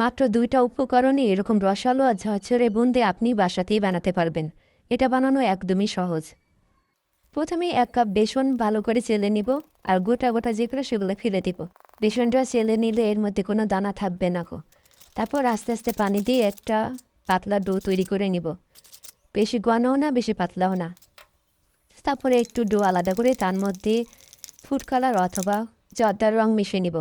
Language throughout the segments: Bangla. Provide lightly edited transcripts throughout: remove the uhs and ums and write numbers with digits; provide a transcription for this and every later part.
মাত্র ২টা উপকরণে এরকম রসালো আর ঝরঝরে বুন্দি আপনি বাসাতেই বানাতে পারবেন। এটা বানানো একদমই সহজ। প্রথমে ১ কাপ বেসন ভালো করে চেলে নিব, আর গোটা গোটা যেগুলো সেগুলো ফেলে দিব। বেসনটা চেলে নিলে এর মধ্যে কোনো দানা থাকবে না গো। তারপর আস্তে আস্তে পানি দিয়ে একটা পাতলা ডো তৈরি করে নিব। বেশি ঘনও না, বেশি পাতলাও না। তারপরে একটু ডো আলাদা করে তার মধ্যে ফুড কালার অথবা জর্দার রং মিশিয়ে নিব।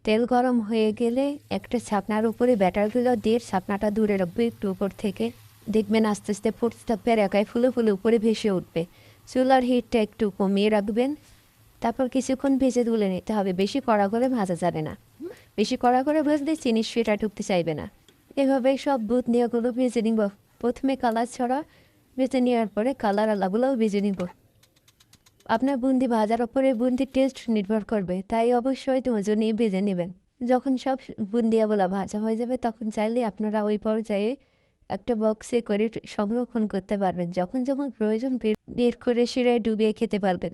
তেল গরম হয়ে গেলে একটা ছাকনার উপরে ব্যাটারগুলো দিয়ে ছাকনাটা দূরে রাখবে একটু উপর থেকে। দেখবেন আস্তে আস্তে ফুটতে থাকবে আর একাই ফুলে ফুলে উপরে ভেসে উঠবে। চুলার হিটটা একটু কমিয়ে রাখবেন। তারপর কিছুক্ষণ ভেজে তুলে নিতে হবে। বেশি কড়া করে ভাজা যাবে না। বেশি কড়া করে ভাজলে চিনির শিরা ঢুকতে চাইবে না। এভাবে সব বুঁদিয়াগুলো ভেজে নিব। প্রথমে কালার ছড়া ভেজে নেওয়ার পরে কালার আলাগুলোও ভেজে নিব। আপনার বুন্দি ভাজার ওপরে বুন্দির টেস্ট নির্ভর করবে, তাই অবশ্যই ওজনই ভেজে নেবেন। যখন সব বুন্দিয়াগুলো ভাজা হয়ে যাবে তখন চাইলে আপনারা ওই পর্যায়ে একটা বক্সে করে সংরক্ষণ করতে পারবেন। যখন যখন প্রয়োজন বের করে শিরায় ডুবিয়ে খেতে পারবেন।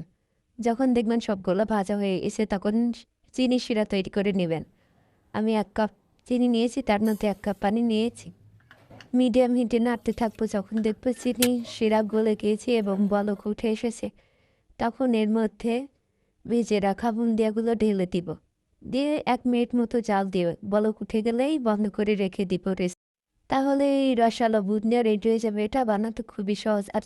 যখন দেখবেন সবগুলো ভাজা হয়ে এসে তখন চিনি শিরা তৈরি করে নেবেন। আমি ১ কাপ চিনি নিয়েছি, তার মধ্যে ১ কাপ পানি নিয়েছি। মিডিয়াম হিটে নাড়তে থাকবো। যখন দেখবো চিনি শিরা গলে গিয়েছে এবং বলক উঠে এসেছে, তখন এর মধ্যে ভেজে রাখা বুন্দিয়াগুলো ঢেলে দিব। দিয়ে ১ মিনিট মতো জাল দিয়ে বলক উঠে গেলেই বন্ধ করে রেখে দিব রেস্ট। তাহলে এই রসালো বুন্দিয়া রেডি হয়ে যাবে। এটা বানাতে খুবই সহজ। আর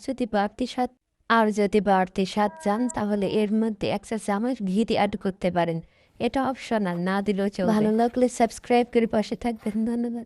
যদি বাড়তি স্বাদ চান তাহলে এর মধ্যে ১ চা চামচ ঘি দিয়ে অ্যাড করতে পারেন। এটা অপশনাল, না দিলেও চলবে। ভালো লাগলে সাবস্ক্রাইব করে পাশে থাকবেন। ধন্যবাদ।